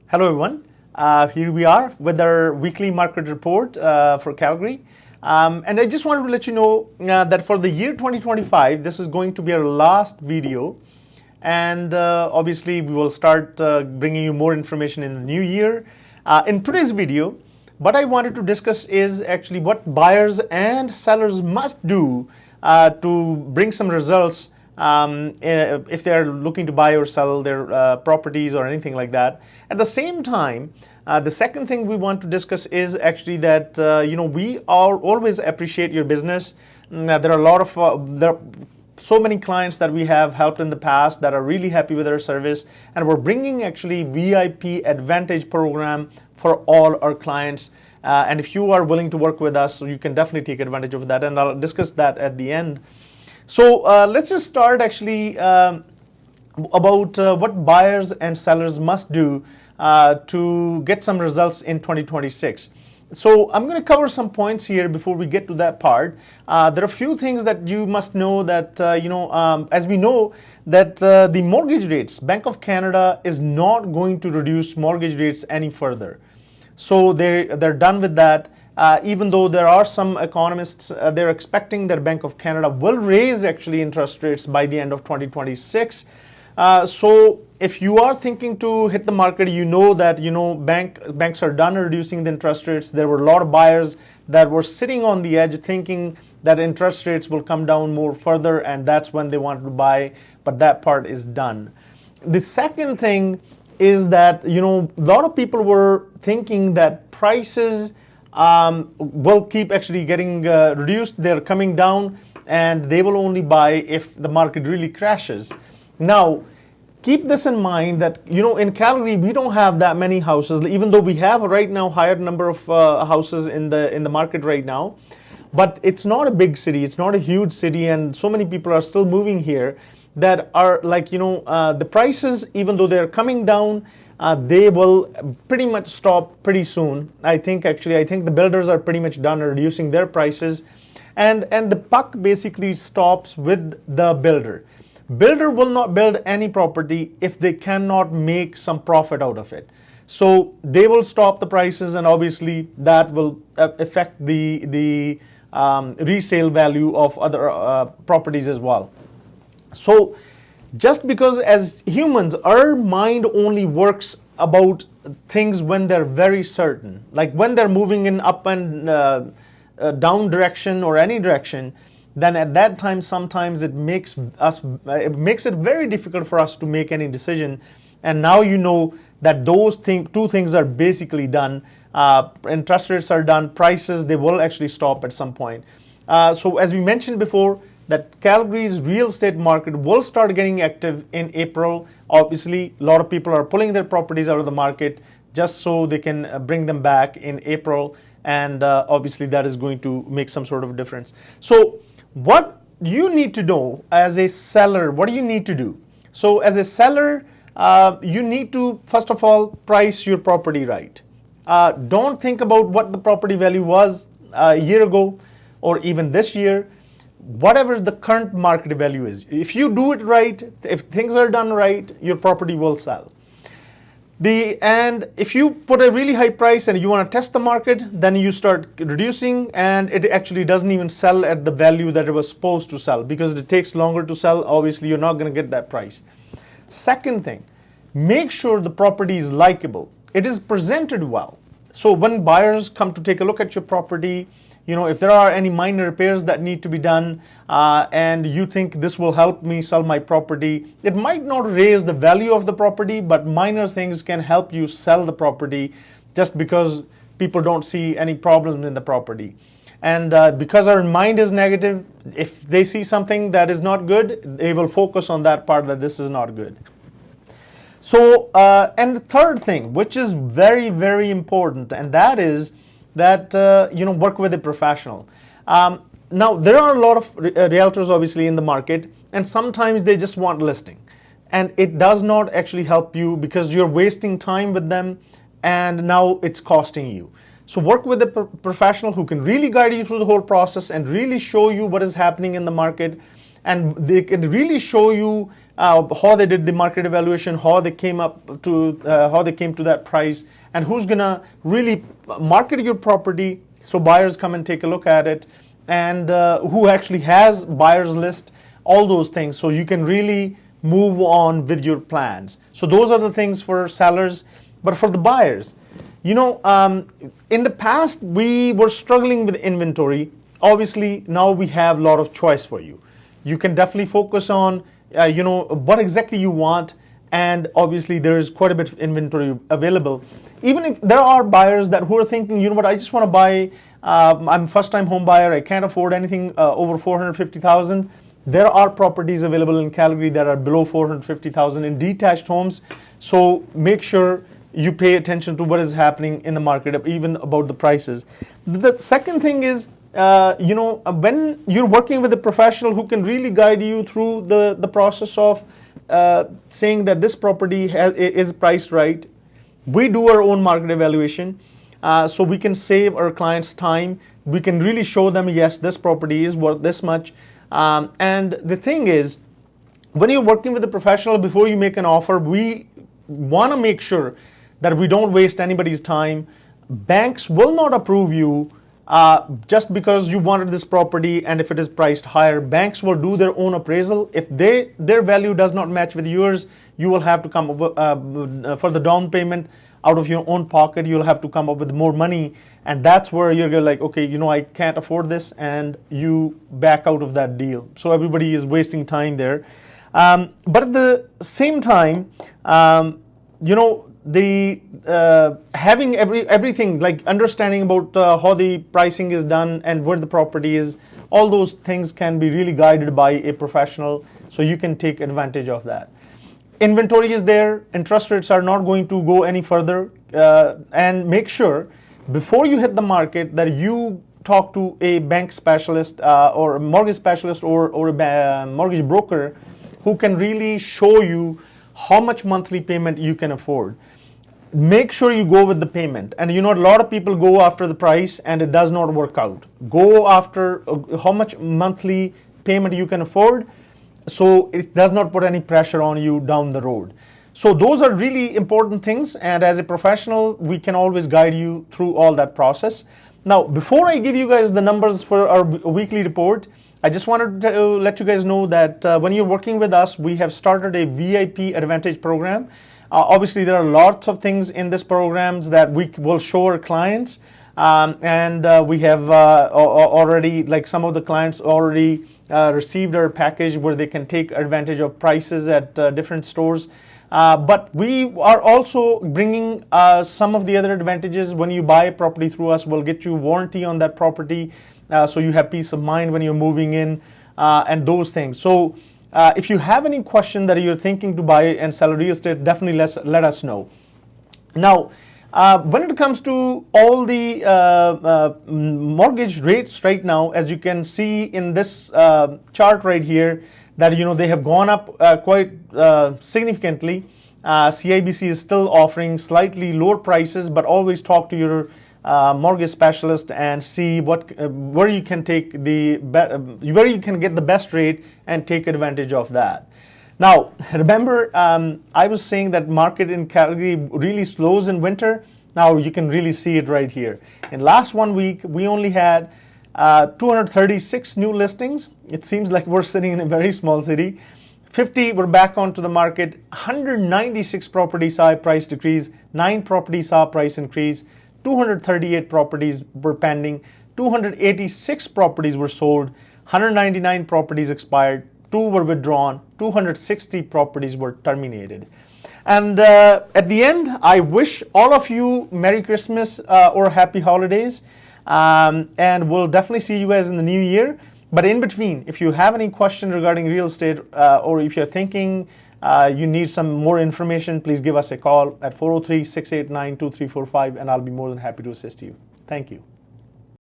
Hello everyone. Here we are with our weekly market report for Calgary. And I just wanted to let you know that for the year 2025, this is going to be our last video. And obviously, we will start bringing you more information in the new year. In today's video, what I wanted to discuss is actually what buyers and sellers must do to bring some results if they're looking to buy or sell their properties or anything like that. At the same time, the second thing we want to discuss is actually that we all always appreciate your business. There are a lot of there are so many clients that we have helped in the past that are really happy with our service, and we're bringing actually VIP Advantage program for all our clients. And if you are willing to work with us, you can definitely take advantage of that, and I'll discuss that at the end. So let's just start actually about what buyers and sellers must do to get some results in 2026. So I'm going to cover some points here before we get to that part. There are a few things that you must know that, as we know that the mortgage rates, Bank of Canada is not going to reduce mortgage rates any further. So they're done with that. Even though there are some economists, they're expecting that Bank of Canada will raise actually interest rates by the end of 2026. So if you are thinking to hit the market, you know that banks are done reducing the interest rates. There were a lot of buyers that were sitting on the edge thinking that interest rates will come down more further, and that's when they wanted to buy, but that part is done. The second thing is that a lot of people were thinking that prices will keep actually getting reduced. They're coming down, and they will only buy if the market really crashes. Now, keep this in mind that in Calgary we don't have that many houses, even though we have right now higher number of houses in the market right now. But it's not a big city. It's not a huge city, and so many people are still moving here that are like the prices, even though they're coming down, they will pretty much stop pretty soon. I think the builders are pretty much done reducing their prices, and the buck basically stops with the builder. Builder will not build any property if they cannot make some profit out of it. So they will stop the prices, and obviously that will affect the resale value of other properties as well. So just because as humans, our mind only works about things when they're very certain, like when they're moving in up and down direction or any direction, then at that time sometimes it makes it very difficult for us to make any decision. And now you know that those two things are basically done. Interest rates are done, prices, they will actually stop at some point. So as we mentioned before, that Calgary's real estate market will start getting active in April. Obviously, a lot of people are pulling their properties out of the market just so they can bring them back in April, and obviously that is going to make some sort of difference. So what you need to know as a seller, what do you need to do? So as a seller, you need to, first of all, price your property right. Don't think about what the property value was a year ago or even this year. Whatever the current market value is, if you do it right, if things are done right, your property will sell. And if you put a really high price and you want to test the market, then you start reducing, and it actually doesn't even sell at the value that it was supposed to sell, because it takes longer to sell. Obviously, you're not going to get that price. Second thing, make sure the property is likable. It is presented well. So when buyers come to take a look at your property, if there are any minor repairs that need to be done, and you think this will help me sell my property, it might not raise the value of the property, but minor things can help you sell the property just because people don't see any problems in the property. And because our mind is negative, if they see something that is not good, they will focus on that part, that this is not good. So, and the third thing, which is very, very important, and that is that work with a professional. Now there are a lot of realtors obviously in the market, and sometimes they just want listing, and it does not actually help you because you're wasting time with them, and now it's costing you. So work with a professional who can really guide you through the whole process and really show you what is happening in the market, and they can really show you how they did the market evaluation, how they came to that price, and who's gonna really market your property so buyers come and take a look at it, and who actually has buyers list, all those things, so you can really move on with your plans. So those are the things for sellers. But for the buyers, in the past we were struggling with inventory. Obviously now we have a lot of choice for you. You can definitely focus on what exactly you want, and obviously there is quite a bit of inventory available. Even if there are buyers who are thinking, I just want to buy, I'm first-time home buyer, I can't afford anything over $450,000. There are properties available in Calgary that are below $450,000 in detached homes. So make sure you pay attention to what is happening in the market, even about the prices. The second thing is, when you're working with a professional who can really guide you through the process of saying that this property is priced right. We do our own market evaluation, so we can save our clients time. We can really show them, yes, this property is worth this much. And the thing is, when you're working with a professional, before you make an offer, we want to make sure that we don't waste anybody's time. Banks will not approve you just because you wanted this property, and if it is priced higher. Banks will do their own appraisal. If their value does not match with yours, you will have to come up for the down payment out of your own pocket. You'll have to come up with more money, and that's where you're like, okay, I can't afford this, and you back out of that deal. So everybody is wasting time there. But at the same time, having everything, like understanding about how the pricing is done and where the property is, all those things can be really guided by a professional, so you can take advantage of that. Inventory is there, interest rates are not going to go any further, and make sure before you hit the market that you talk to a bank specialist or a mortgage specialist or a mortgage broker who can really show you how much monthly payment you can afford. Make sure you go with the payment. And a lot of people go after the price and it does not work out. Go after how much monthly payment you can afford, so it does not put any pressure on you down the road. So those are really important things, and as a professional, we can always guide you through all that process. Now, before I give you guys the numbers for our weekly report, I just wanted to let you guys know that when you're working with us, we have started a VIP Advantage program. Obviously, there are lots of things in this programs that we will show our clients, and we have already, like some of the clients already received our package where they can take advantage of prices at different stores. But we are also bringing some of the other advantages. When you buy a property through us, we'll get you warranty on that property, so you have peace of mind when you're moving in, and those things. So if you have any question that you're thinking to buy and sell real estate, definitely let us know. Now, when it comes to all the mortgage rates right now, as you can see in this chart right here, that they have gone up quite significantly. CIBC is still offering slightly lower prices, but always talk to your mortgage specialist and see where you can get the best rate and take advantage of that. Now, remember, I was saying that market in Calgary really slows in winter. Now you can really see it right here. In last 1 week, we only had 236 new listings. It seems like we're sitting in a very small city. 50 were back onto the market. 196 properties saw a price decrease. 9 properties saw a price increase. 238 properties were pending. 286 properties were sold. 199 properties expired. 2 were withdrawn. 260 properties were terminated. And at the end, I wish all of you Merry Christmas or Happy Holidays. And we'll definitely see you guys in the new year. But in between, if you have any question regarding real estate, or if you're thinking you need some more information, please give us a call at 403-689-2345, and I'll be more than happy to assist you. Thank you.